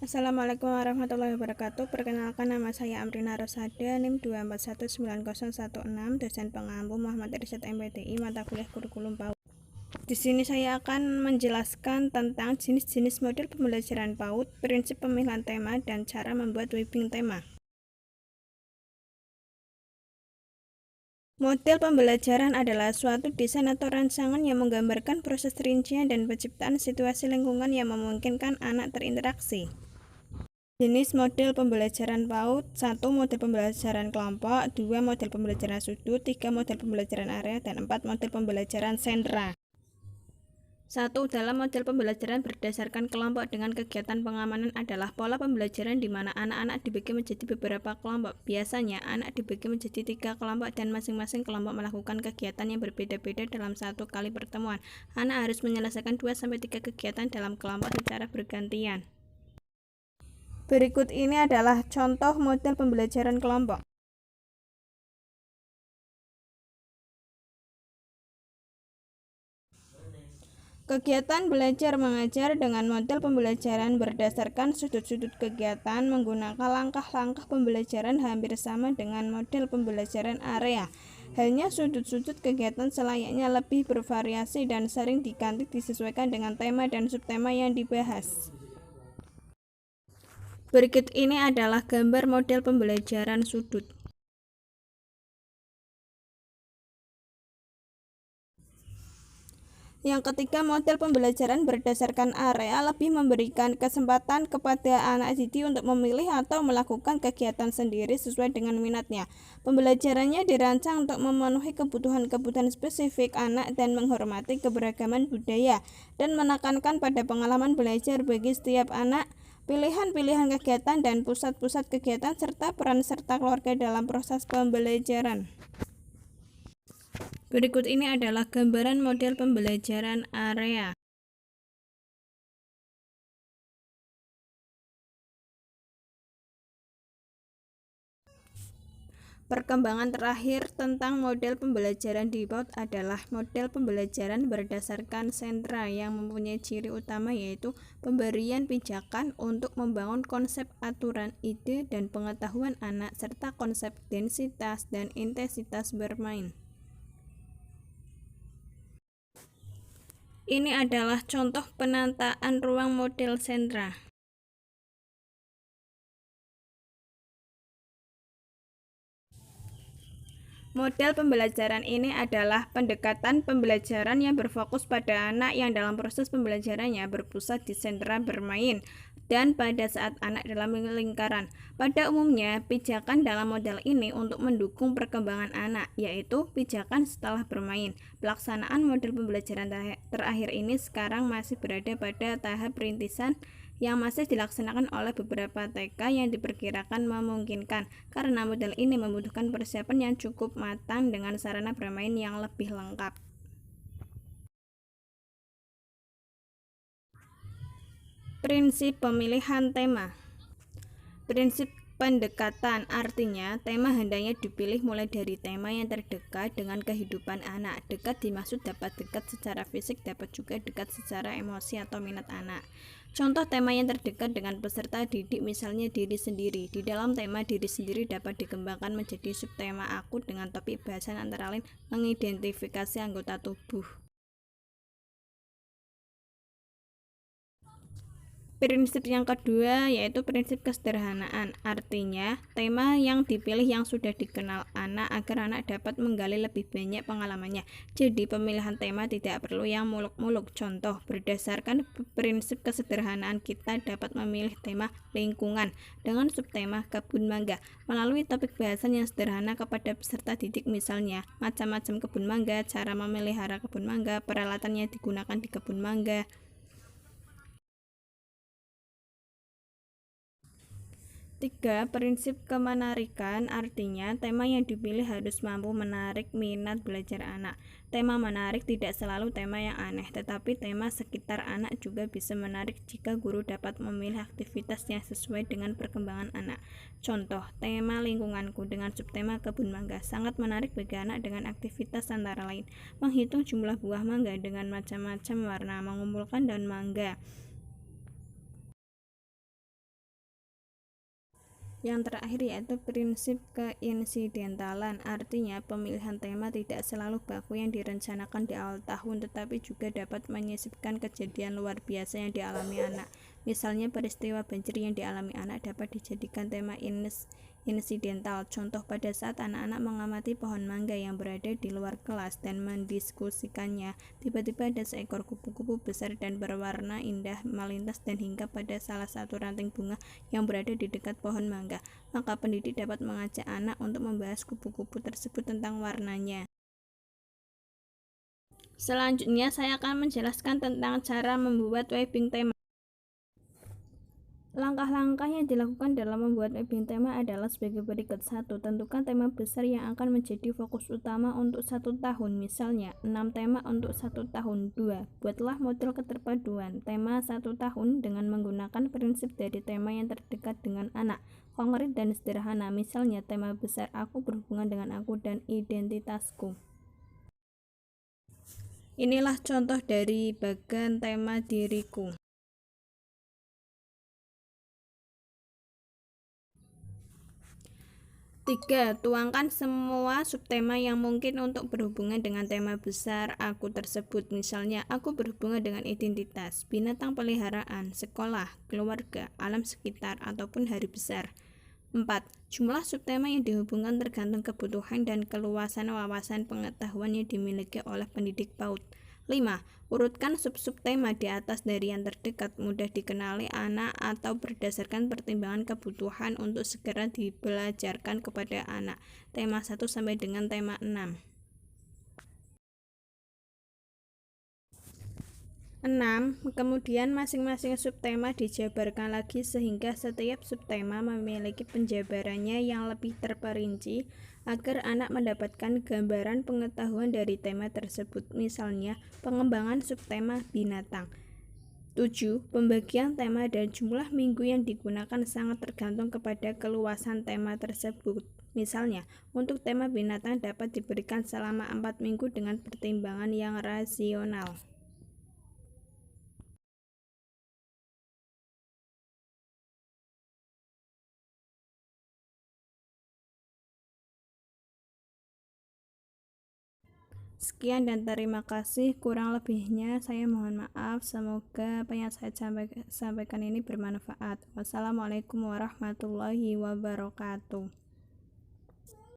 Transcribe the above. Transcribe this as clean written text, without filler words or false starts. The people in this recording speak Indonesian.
Assalamualaikum warahmatullahi wabarakatuh. Perkenalkan, nama saya Amrina Rosada, NIM 2419016, dosen pengampu Muhammad Irsyad MPTI, mata kuliah kurikulum PAUD. Di sini saya akan menjelaskan tentang jenis-jenis model pembelajaran PAUD, prinsip pemilihan tema, dan cara membuat webbing tema. Model pembelajaran adalah suatu desain atau rancangan yang menggambarkan proses rincian dan penciptaan situasi lingkungan yang memungkinkan anak terinteraksi. Jenis model pembelajaran PAUD: 1. Model pembelajaran kelompok, 2. Model pembelajaran sudut, 3. Model pembelajaran area, dan 4. Model pembelajaran sentra. 1. Dalam model pembelajaran berdasarkan kelompok dengan kegiatan pengamanan adalah pola pembelajaran di mana anak-anak dibagi menjadi beberapa kelompok. Biasanya, anak dibagi menjadi 3 kelompok dan masing-masing kelompok melakukan kegiatan yang berbeda-beda dalam satu kali pertemuan. Anak harus menyelesaikan 2-3 kegiatan dalam kelompok secara bergantian. Berikut ini adalah contoh model pembelajaran kelompok. Kegiatan belajar mengajar dengan model pembelajaran berdasarkan sudut-sudut kegiatan menggunakan langkah-langkah pembelajaran hampir sama dengan model pembelajaran area. Hanya sudut-sudut kegiatan selayaknya lebih bervariasi dan sering diganti disesuaikan dengan tema dan subtema yang dibahas. Berikut ini adalah gambar model pembelajaran sudut. Yang ketiga, model pembelajaran berdasarkan area lebih memberikan kesempatan kepada anak didik untuk memilih atau melakukan kegiatan sendiri sesuai dengan minatnya. Pembelajarannya dirancang untuk memenuhi kebutuhan-kebutuhan spesifik anak dan menghormati keberagaman budaya, dan menekankan pada pengalaman belajar bagi setiap anak, pilihan-pilihan kegiatan dan pusat-pusat kegiatan, serta peran serta keluarga dalam proses pembelajaran. Berikut ini adalah gambaran model pembelajaran area. Perkembangan terakhir tentang model pembelajaran di PAUD adalah model pembelajaran berdasarkan sentra yang mempunyai ciri utama yaitu pemberian pijakan untuk membangun konsep aturan, ide, dan pengetahuan anak, serta konsep densitas dan intensitas bermain. Ini adalah contoh penataan ruang model sentra. Model pembelajaran ini adalah pendekatan pembelajaran yang berfokus pada anak yang dalam proses pembelajarannya berpusat di sentra bermain dan pada saat anak dalam lingkaran. Pada umumnya, pijakan dalam model ini untuk mendukung perkembangan anak, yaitu pijakan setelah bermain. Pelaksanaan model pembelajaran terakhir ini sekarang masih berada pada tahap perintisan yang masih dilaksanakan oleh beberapa TK yang diperkirakan memungkinkan, karena model ini membutuhkan persiapan yang cukup matang dengan sarana bermain yang lebih lengkap. Prinsip pemilihan tema. Prinsip pendekatan, artinya tema hendaknya dipilih mulai dari tema yang terdekat dengan kehidupan anak. Dekat dimaksud dapat dekat secara fisik, dapat juga dekat secara emosi atau minat anak. Contoh tema yang terdekat dengan peserta didik misalnya diri sendiri. Di dalam tema diri sendiri dapat dikembangkan menjadi subtema aku dengan topik bahasan antara lain mengidentifikasi anggota tubuh. Prinsip yang kedua yaitu prinsip kesederhanaan, artinya tema yang dipilih yang sudah dikenal anak agar anak dapat menggali lebih banyak pengalamannya. Jadi pemilihan tema tidak perlu yang muluk-muluk. Contoh, berdasarkan prinsip kesederhanaan kita dapat memilih tema lingkungan dengan subtema kebun mangga melalui topik bahasan yang sederhana kepada peserta didik, misalnya macam-macam kebun mangga, cara memelihara kebun mangga, peralatan yang digunakan di kebun mangga. 3. Prinsip kemenarikan, artinya tema yang dipilih harus mampu menarik minat belajar anak. Tema menarik tidak selalu tema yang aneh, tetapi tema sekitar anak juga bisa menarik jika guru dapat memilih aktivitas yang sesuai dengan perkembangan anak. Contoh, tema lingkunganku dengan subtema kebun mangga sangat menarik bagi anak dengan aktivitas antara lain menghitung jumlah buah mangga dengan macam-macam warna, mengumpulkan daun mangga, Yang terakhir yaitu prinsip keinsidentalan, artinya pemilihan tema tidak selalu baku yang direncanakan di awal tahun, tetapi juga dapat menyisipkan kejadian luar biasa yang dialami anak. Misalnya peristiwa banjir yang dialami anak dapat dijadikan tema insidental. Contoh, pada saat anak-anak mengamati pohon mangga yang berada di luar kelas dan mendiskusikannya, tiba-tiba ada seekor kupu-kupu besar dan berwarna indah melintas dan hinggap pada salah satu ranting bunga yang berada di dekat pohon mangga. Maka pendidik dapat mengajak anak untuk membahas kupu-kupu tersebut tentang warnanya. Selanjutnya saya akan menjelaskan tentang cara membuat webbing tema. Langkah-langkah yang dilakukan dalam membuat webbing tema adalah sebagai berikut. 1. Tentukan tema besar yang akan menjadi fokus utama untuk 1 tahun, misalnya 6 tema untuk 1 tahun. 2. Buatlah model keterpaduan tema 1 tahun dengan menggunakan prinsip dari tema yang terdekat dengan anak, konkret dan sederhana, misalnya tema besar aku berhubungan dengan aku dan identitasku. Inilah contoh dari bagan tema diriku. 3. Tuangkan semua subtema yang mungkin untuk berhubungan dengan tema besar aku tersebut. Misalnya, aku berhubungan dengan identitas, binatang peliharaan, sekolah, keluarga, alam sekitar, ataupun hari besar. 4. Jumlah subtema yang dihubungkan tergantung kebutuhan dan keluasan wawasan pengetahuan yang dimiliki oleh pendidik PAUD. 5. Urutkan sub-subtema di atas dari yang terdekat, mudah dikenali anak atau berdasarkan pertimbangan kebutuhan untuk segera dibelajarkan kepada anak. Tema 1 sampai dengan tema 6. 6. Kemudian masing-masing subtema dijabarkan lagi sehingga setiap subtema memiliki penjabarannya yang lebih terperinci agar anak mendapatkan gambaran pengetahuan dari tema tersebut. Misalnya, pengembangan subtema binatang. 7. Pembagian tema dan jumlah minggu yang digunakan sangat tergantung kepada keluasan tema tersebut. Misalnya, untuk tema binatang dapat diberikan selama 4 minggu dengan pertimbangan yang rasional. Sekian dan terima kasih. Kurang lebihnya saya mohon maaf. Semoga apa yang saya sampaikan ini bermanfaat. Wassalamualaikum warahmatullahi wabarakatuh.